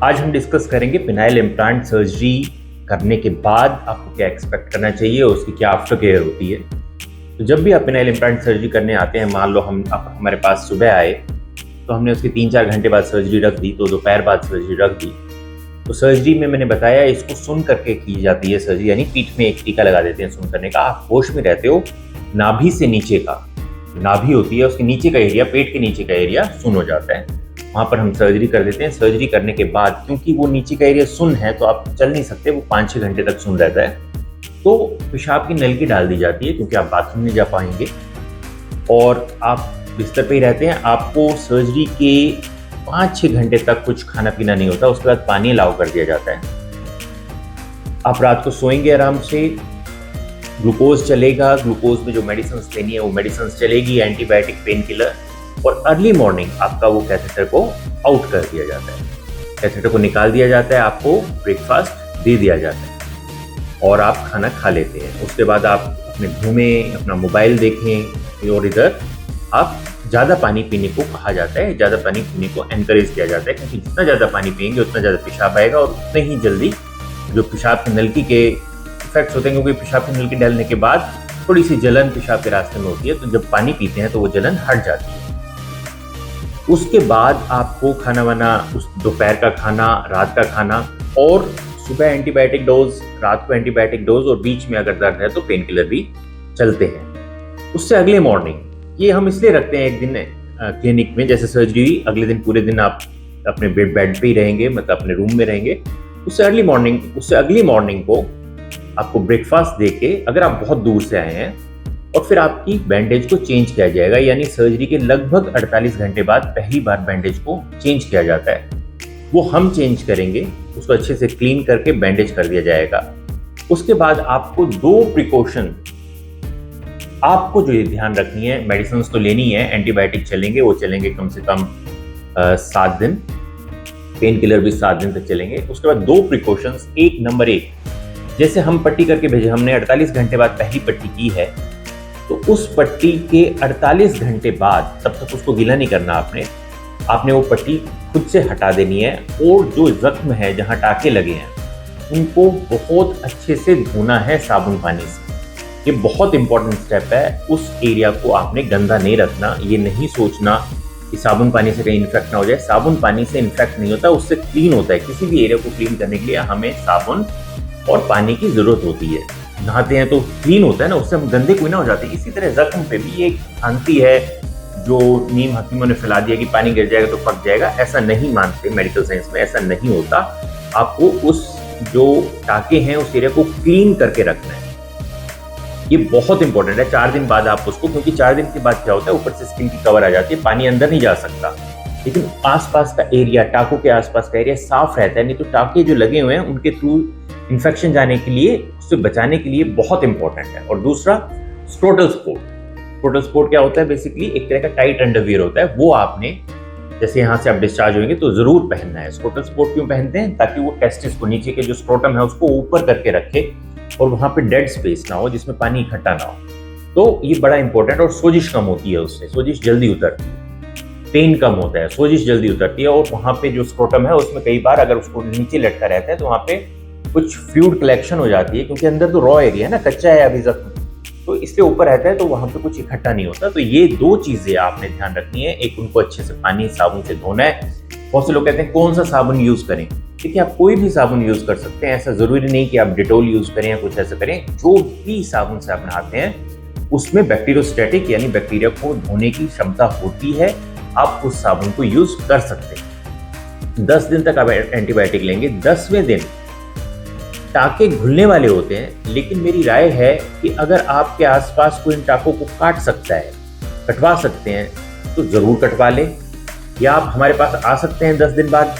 आज हम डिस्कस करेंगे पिनाइल इम्प्लांट सर्जरी करने के बाद आपको क्या एक्सपेक्ट करना चाहिए और उसकी क्या आफ्टर केयर होती है। तो जब भी आप पिनाइल इम्प्लांट सर्जरी करने आते हैं, मान लो आप हमारे पास सुबह आए तो हमने उसके 3-4 घंटे बाद सर्जरी रख दी, तो दोपहर बाद सर्जरी रख दी। तो सर्जरी में मैंने बताया इसको सुन करके की जाती है सर्जरी, यानी पीठ में एक टीका लगा देते हैं सुन करने का। आप होश में रहते हो, नाभि से नीचे का, नाभि होती है उसके नीचे का एरिया, पेट के नीचे का एरिया सुन हो जाता है, वहाँ पर हम सर्जरी कर देते हैं। सर्जरी करने के बाद क्योंकि वो नीचे का एरिया सुन है तो आप चल नहीं सकते, वो 5-6 घंटे तक सुन रहता है, तो पेशाब की नलकी डाल दी जाती है क्योंकि आप बाथरूम नहीं जा पाएंगे और आप बिस्तर पे ही रहते हैं। आपको सर्जरी के 5-6 घंटे तक कुछ खाना पीना नहीं होता, उसके बाद पानी अलाउ कर दिया जाता है। आप रात को सोएंगे आराम से, ग्लूकोज चलेगा, ग्लूकोज में जो मेडिसिन लेनी है वो मेडिसिन चलेगी, एंटीबायोटिक, पेन किलर, और अर्ली मॉर्निंग आपका वो कैथेटर को आउट कर दिया जाता है, कैथेटर को निकाल दिया जाता है, आपको ब्रेकफास्ट दे दिया जाता है और आप खाना खा लेते हैं। उसके बाद आप अपने घूमें, अपना मोबाइल देखें और इधर आप ज़्यादा पानी पीने को कहा जाता है, ज़्यादा पानी पीने को एनकरेज किया जाता है क्योंकि जितना ज़्यादा पानी पिएंगे उतना ज़्यादा पेशाब आएगा और उतने ही जल्दी जो पेशाब की नलकी के इफेक्ट्स होते हैं, क्योंकि पेशाब की नलकी डालने के बाद थोड़ी सी जलन पेशाब के रास्ते में होती है, तो जब पानी पीते हैं तो वो जलन हट जाती है। उसके बाद आपको खाना वाना, उस दोपहर का खाना, रात का खाना, और सुबह एंटीबायोटिक डोज, रात को एंटीबायोटिक डोज, और बीच में अगर दर्द है तो पेन किलर भी चलते हैं। उससे अगले मॉर्निंग, ये हम इसलिए रखते हैं एक दिन क्लिनिक में, जैसे सर्जरी हुई अगले दिन पूरे दिन आप अपने बेड पे ही रहेंगे, मतलब अपने रूम में रहेंगे। उससे अगली मॉर्निंग को आपको ब्रेकफास्ट दे के, अगर आप बहुत दूर से आए हैं, और फिर आपकी बैंडेज को चेंज किया जाएगा, यानी सर्जरी के लगभग 48 घंटे बाद पहली बार बैंडेज को चेंज किया जाता है। वो हम चेंज करेंगे, उसको अच्छे से क्लीन करके बैंडेज कर दिया जाएगा। उसके बाद आपको 2 प्रिकॉशन आपको जो ये ध्यान रखनी है, मेडिसिन तो लेनी है, एंटीबायोटिक चलेंगे, वो चलेंगे कम से कम 7 दिन, पेन किलर भी 7 दिन तक चलेंगे। उसके बाद 2 प्रिकॉशंस, नंबर 1, जैसे हम पट्टी करके भेजे, हमने 48 घंटे बाद पहली पट्टी की है, तो उस पट्टी के 48 घंटे बाद, तब तक उसको गीला नहीं करना आपने वो पट्टी खुद से हटा देनी है, और जो जख्म है जहाँ टाके लगे हैं उनको बहुत अच्छे से धोना है साबुन पानी से। ये बहुत इंपॉर्टेंट स्टेप है। उस एरिया को आपने गंदा नहीं रखना, ये नहीं सोचना कि साबुन पानी से कहीं इन्फेक्ट ना हो जाए। साबुन पानी से इन्फेक्ट नहीं होता, उससे क्लीन होता है। किसी भी एरिया को क्लीन करने के लिए हमें साबुन और पानी की जरूरत होती है। नहाते हैं तो क्लीन होता है ना, उससे हम गंदे कोई ना हो जाते। इसी तरह जख्म पे भी एक भ्रांति है जो नीम हकीमों ने फैला दिया कि पानी गिर जाएगा तो पक जाएगा। ऐसा नहीं मानते मेडिकल साइंस में, ऐसा नहीं होता। आपको उस जो टाके हैं उस एरिया को क्लीन करके रखना है, ये बहुत इंपॉर्टेंट है। 4 दिन बाद आप उसको, क्योंकि 4 दिन के बाद क्या होता है, ऊपर से स्किन की कवर आ जाती है, पानी अंदर नहीं जा सकता, लेकिन आसपास का एरिया, टाकों के आसपास का एरिया साफ रहता है। नहीं तो टाके जो लगे हुए हैं उनके थ्रू इन्फेक्शन जाने के लिए, उससे बचाने के लिए बहुत इंपॉर्टेंट है। और दूसरा, स्क्रोटल सपोर्ट क्या होता है, बेसिकली एक तरह का टाइट अंडरवियर होता है, वो आपने जैसे यहाँ से आप डिस्चार्ज होंगे तो जरूर पहनना है। स्क्रोटल सपोर्ट क्यों पहनते हैं? ताकि वो टेस्टिस को, नीचे के जो स्क्रोटम है उसको ऊपर करके रखे और वहां पे डेड स्पेस ना हो जिसमें पानी इकट्ठा ना हो। तो ये बड़ा इंपॉर्टेंट, और सोजिश कम होती है उससे, सोजिश जल्दी उतरती है, पेन कम होता है, सोजिश जल्दी उतरती है। और वहां पे जो स्क्रोटम है उसमें कई बार अगर उसको नीचे लटका रहता है तो वहां पे कुछ फ्लूइड कलेक्शन हो जाती है, क्योंकि अंदर तो रॉ एरिया है ना, कच्चा है अभी जख्म, तो इसलिए ऊपर रहता है तो वहां पे कुछ इकट्ठा नहीं होता। तो ये 2 चीजें आपने ध्यान रखनी है। एक, उनको अच्छे से पानी साबुन से धोना है। बहुत से लोग कहते हैं कौन सा साबुन यूज करें। देखिए, आप कोई भी साबुन यूज कर सकते हैं, ऐसा जरूरी नहीं कि आप डिटोल यूज करें या कुछ ऐसा करें। जो भी साबुन से आप नहाते हैं उसमें बैक्टीरियोस्टैटिक यानी बैक्टीरिया को धोने की क्षमता होती है, आप उस साबुन को यूज कर सकते हैं। 10 दिन तक आप एंटीबायोटिक लेंगे, 10वें दिन टाके घुलने वाले होते हैं, लेकिन मेरी राय है कि अगर आपके आसपास कोई इन टाकों को काट सकता है, कटवा सकते हैं, तो जरूर कटवा लें। या आप हमारे पास आ सकते हैं 10 दिन बाद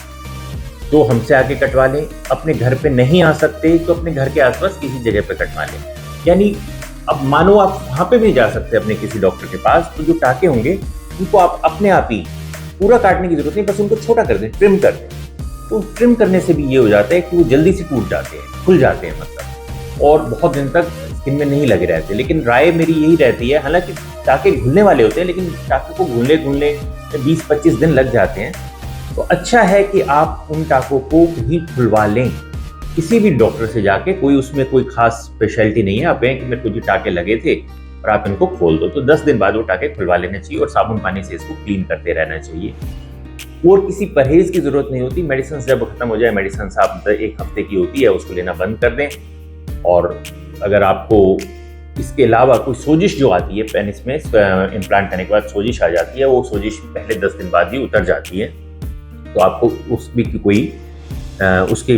तो हमसे आके कटवा लें। अपने घर पे नहीं आ सकते तो अपने घर के आसपास किसी जगह पे कटवा लें। यानी अब मानो आप वहां पे भी जा सकते हैं अपने किसी डॉक्टर के पास, तो जो टाके होंगे उनको आप अपने आप ही, पूरा काटने की जरूरत नहीं, बस उनको छोटा कर दें, ट्रिम कर दें। तो ट्रिम करने से भी ये हो जाता है कि वो जल्दी से टूट जाते हैं, खुल जाते हैं मतलब, और बहुत दिन तक स्किन में नहीं लगे रहते। लेकिन राय मेरी यही रहती है, हालांकि टाके घुलने वाले होते हैं, लेकिन टाके को घुलने 20-25 दिन लग जाते हैं, तो अच्छा है कि आप उन टाँकों को भी खुलवा लें किसी भी डॉक्टर से जाके। कोई उसमें कोई खास स्पेशलिटी नहीं है, आप कहें कि मेरे को जी टाँके लगे थे और आप इनको खोल दो, तो 10 दिन बाद वो टाँके खुलवा लेने चाहिए और साबुन पानी से इसको क्लीन करते रहना चाहिए। और किसी परहेज की जरूरत नहीं होती। मेडिसिन जब खत्म हो जाए, मेडिसिन आप 1 हफ्ते की होती है, उसको लेना बंद कर दें। और अगर आपको इसके अलावा कोई सोजिश जो आती है पेनिस में इम्प्लांट करने के बाद सोजिश आ जाती है, वो सोजिश पहले 10 दिन बाद ही उतर जाती है, तो आपको उसकी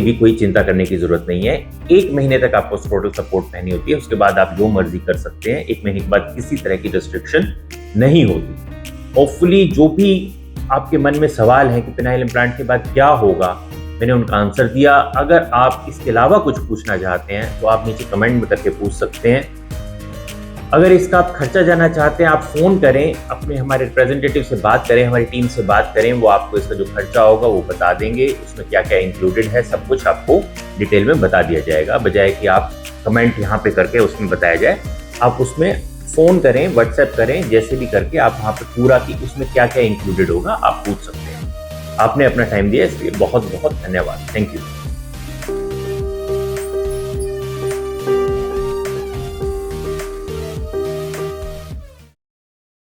भी कोई चिंता करने की जरूरत नहीं है। 1 महीने तक आपको स्क्रोटल सपोर्ट पहनी होती है, उसके बाद आप जो मर्जी कर सकते हैं। 1 महीने के बाद किसी तरह की रिस्ट्रिक्शन नहीं होती। होपफुली जो भी आपके मन में सवाल है कि पेनाइल इम्प्लांट के बाद क्या होगा, मैंने उनका आंसर दिया। अगर आप इसके अलावा कुछ पूछना चाहते हैं तो आप नीचे कमेंट में करके पूछ सकते हैं। अगर इसका आप खर्चा जानना चाहते हैं, आप फ़ोन करें, अपने हमारे रिप्रेजेंटेटिव से बात करें, हमारी टीम से बात करें, वो आपको इसका जो खर्चा होगा वो बता देंगे। उसमें क्या क्या इंक्लूडेड है सब कुछ आपको डिटेल में बता दिया जाएगा, बजाय कि आप कमेंट यहाँ पे करके उसमें बताया जाए। आप उसमें फ़ोन करें, व्हाट्सएप करें, जैसे भी करके आप वहाँ पे पूरा कि उसमें क्या क्या इंक्लूडेड होगा आप पूछ सकते हैं। आपने अपना टाइम दिया, इसलिए बहुत बहुत धन्यवाद। Thank you.